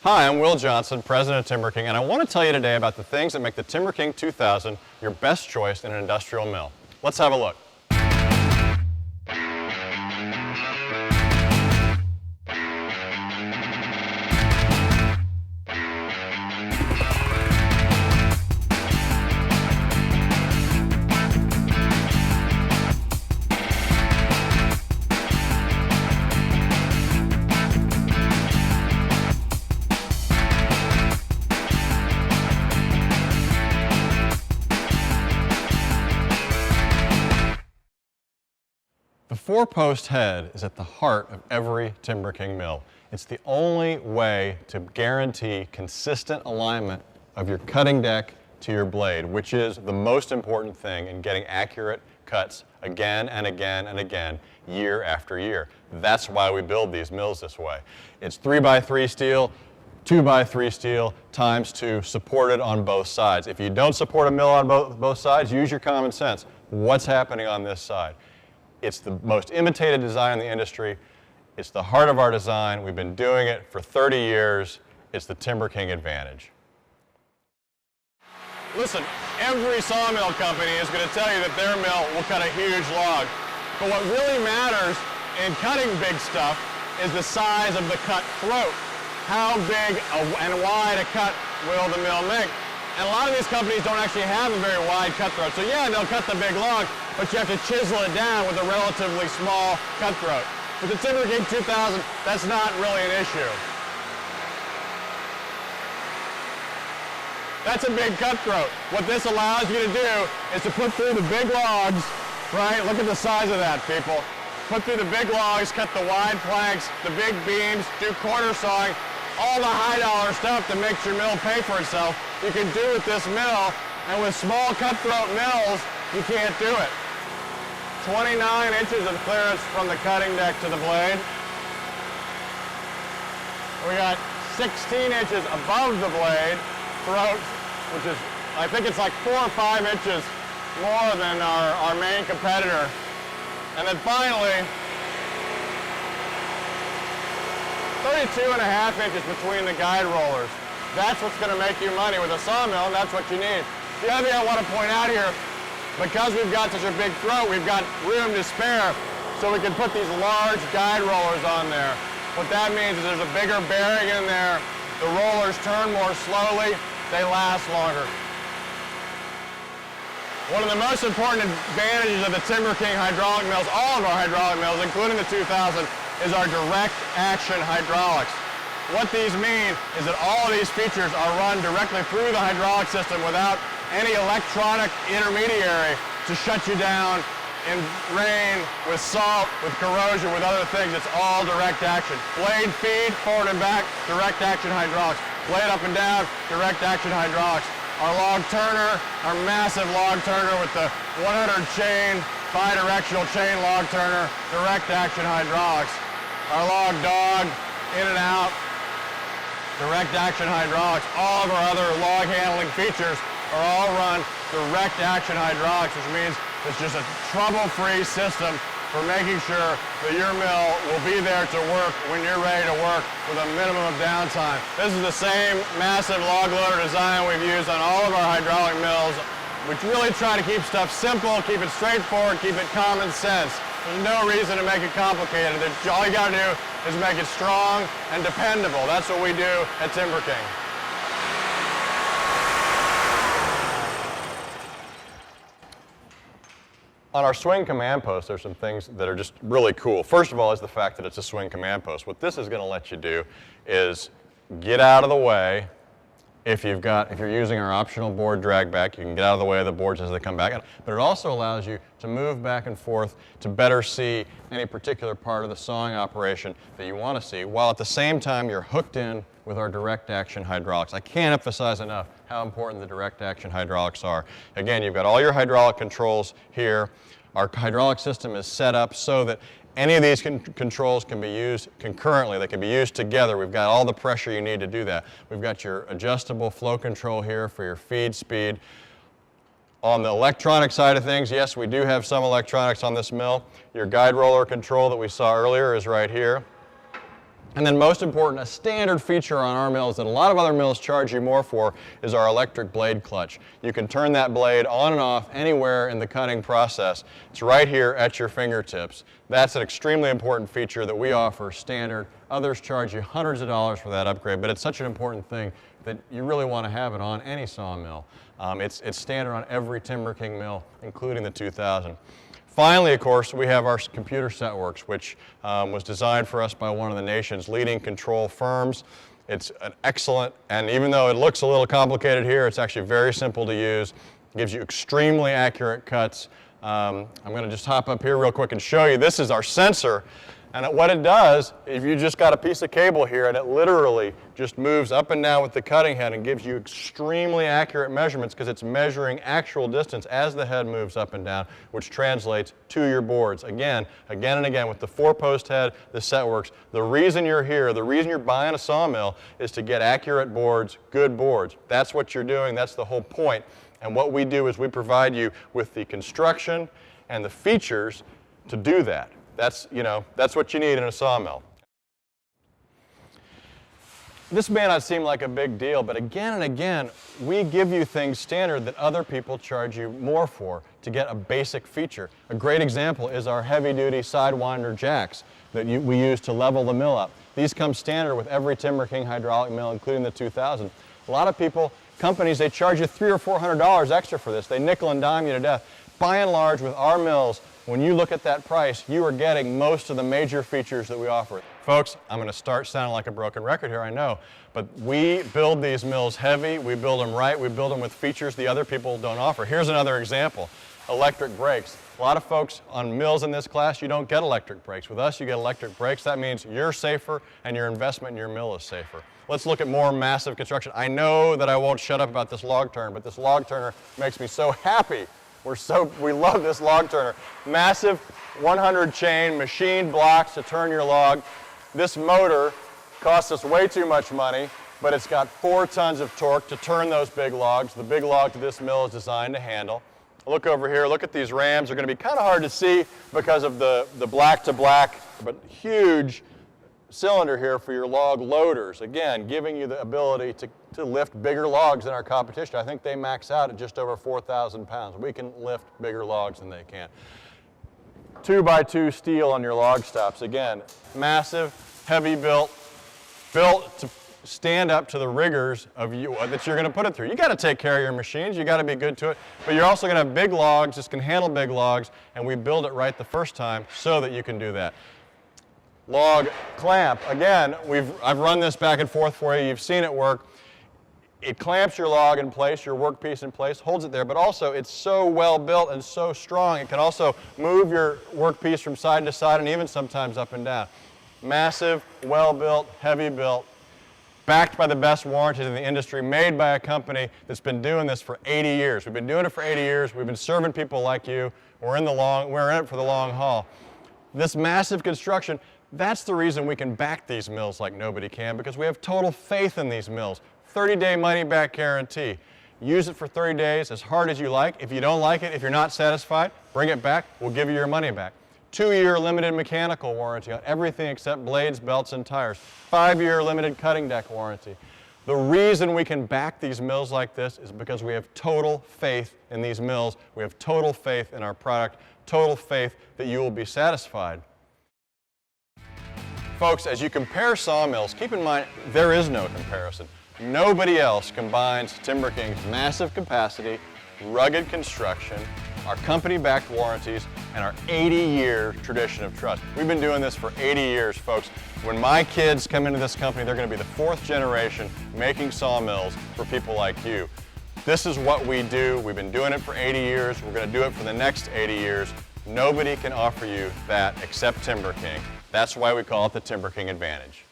Hi, I'm Will Johnson, president of TimberKing, and I want to tell you today about the things that make the TimberKing 2000 your best choice in an industrial mill. Let's have a look. The 4-post head is at the heart of every TimberKing mill. It's the only way to guarantee consistent alignment of your cutting deck to your blade, which is the most important thing in getting accurate cuts again and again and again, year after year. That's why we build these mills this way. It's 3x3 steel, 2x3 steel, ×2, supported on both sides. If you don't support a mill on both sides, use your common sense. What's happening on this side? It's the most imitated design in the industry. It's the heart of our design. We've been doing it for 30 years. It's the TimberKing Advantage. Listen, every sawmill company is going to tell you that their mill will cut a huge log. But what really matters in cutting big stuff is the size of the cut throat. How big and wide a cut will the mill make? And a lot of these companies don't actually have a very wide cut throat. So yeah, they'll cut the big log, but you have to chisel it down with a relatively small cut throat. With the TimberKing 2000, that's not really an issue. That's a big cut throat. What this allows you to do is to put through the big logs, right? Look at the size of that, people. Put through the big logs, cut the wide planks, the big beams, do quarter sawing, all the high dollar stuff that makes your mill pay for itself, you can do with this mill, and with small cutthroat mills, you can't do it. 29 inches of clearance from the cutting deck to the blade. We got 16 inches above the blade throat, which is, I think it's like 4 or 5 inches more than our main competitor. And then finally, 32.5 inches between the guide rollers. That's what's going to make you money with a sawmill, and that's what you need. The other thing I want to point out here, because we've got such a big throat, we've got room to spare, so we can put these large guide rollers on there. What that means is there's a bigger bearing in there, the rollers turn more slowly, they last longer. One of the most important advantages of the TimberKing hydraulic mills, all of our hydraulic mills, including the 2000, is our direct action hydraulics. What these mean is that all of these features are run directly through the hydraulic system without any electronic intermediary to shut you down in rain, with salt, with corrosion, with other things. It's all direct action. Blade feed, forward and back, direct action hydraulics. Blade up and down, direct action hydraulics. Our log turner, our massive log turner with the 100 chain, bi-directional chain log turner, direct action hydraulics. Our log dog, in and out, direct action hydraulics. All of our other log handling features are all run direct action hydraulics, which means it's just a trouble-free system for making sure that your mill will be there to work when you're ready to work with a minimum of downtime. This is the same massive log loader design we've used on all of our hydraulic mills. We really try to keep stuff simple, keep it straightforward, keep it common sense. There's no reason to make it complicated. All you gotta do is make it strong and dependable. That's what we do at TimberKing. On our swing command post, there's some things that are just really cool. First of all is the fact that it's a swing command post. What this is gonna let you do is get out of the way. If you're using our optional board drag back, you can get out of the way of the boards as they come back. But it also allows you to move back and forth to better see any particular part of the sawing operation that you want to see, while at the same time you're hooked in with our direct action hydraulics. I can't emphasize enough how important the direct action hydraulics are. Again, you've got all your hydraulic controls here. Our hydraulic system is set up so that any of these controls can be used concurrently. They can be used together. We've got all the pressure you need to do that. We've got your adjustable flow control here for your feed speed. On the electronic side of things, yes, we do have some electronics on this mill. Your guide roller control that we saw earlier is right here. And then most important, a standard feature on our mills that a lot of other mills charge you more for is our electric blade clutch. You can turn that blade on and off anywhere in the cutting process. It's right here at your fingertips. That's an extremely important feature that we offer standard. Others charge you hundreds of dollars for that upgrade, but it's such an important thing that you really want to have it on any sawmill. It's standard on every TimberKing mill, including the 2000. Finally, of course, we have our computer setworks, which was designed for us by one of the nation's leading control firms. It's an excellent, and even though it looks a little complicated here, it's actually very simple to use. It gives you extremely accurate cuts. I'm going to just hop up here real quick and show you. This is our sensor. And what it does, if you just got a piece of cable here and it literally just moves up and down with the cutting head and gives you extremely accurate measurements because it's measuring actual distance as the head moves up and down, which translates to your boards. Again and again with the 4-post head, the setworks. The reason you're here, the reason you're buying a sawmill is to get accurate boards, good boards. That's what you're doing. That's the whole point. And what we do is we provide you with the construction and the features to do that. That's what you need in a sawmill. This may not seem like a big deal, but again and again, we give you things standard that other people charge you more for to get a basic feature. A great example is our heavy-duty sidewinder jacks that we use to level the mill up. These come standard with every TimberKing hydraulic mill, including the 2000. A lot of people, companies, they charge you $300 or $400 extra for this. They nickel and dime you to death. By and large, with our mills, when you look at that price, you are getting most of the major features that we offer. Folks, I'm going to start sounding like a broken record here, I know, but we build these mills heavy, we build them right, we build them with features the other people don't offer. Here's another example, electric brakes. A lot of folks on mills in this class, you don't get electric brakes. With us, you get electric brakes. That means you're safer and your investment in your mill is safer. Let's look at more massive construction. I know that I won't shut up about this log turner, but this log turner makes me so happy. We love this log turner. Massive 100 chain machine blocks to turn your log. This motor costs us way too much money, but it's got 4 tons of torque to turn those big logs. The big log to this mill is designed to handle. Look over here, look at these rams. They're going to be kind of hard to see because of the black to black, but huge cylinder here for your log loaders. Again, giving you the ability to lift bigger logs than our competition. I think they max out at just over 4,000 pounds. We can lift bigger logs than they can. 2x2 steel on your log stops. Again, massive, heavy built to stand up to the rigors of that you're going to put it through. You got to take care of your machines. You got to be good to it. But you're also going to have big logs. This can handle big logs, and we build it right the first time so that you can do that. Log clamp. Again, I've run this back and forth for you. You've seen it work. It clamps your log in place, your workpiece in place, holds it there, but also it's so well built and so strong, it can also move your workpiece from side to side and even sometimes up and down. Massive, well built, heavy built, backed by the best warranties in the industry, made by a company that's been doing this for 80 years. We've been doing it for 80 years. We've been serving people like you. We're in it for the long haul. This massive construction, that's the reason we can back these mills like nobody can, because we have total faith in these mills. 30-day money-back guarantee. Use it for 30 days as hard as you like. If you don't like it, if you're not satisfied, bring it back. We'll give you your money back. 2-year limited mechanical warranty on everything except blades, belts, and tires. 5-year limited cutting deck warranty. The reason we can back these mills like this is because we have total faith in these mills. We have total faith in our product, total faith that you will be satisfied. Folks, as you compare sawmills, keep in mind there is no comparison. Nobody else combines TimberKing's massive capacity, rugged construction, our company-backed warranties, and our 80-year tradition of trust. We've been doing this for 80 years, folks. When my kids come into this company, they're going to be the 4th generation making sawmills for people like you. This is what we do. We've been doing it for 80 years. We're going to do it for the next 80 years. Nobody can offer you that except TimberKing. That's why we call it the TimberKing Advantage.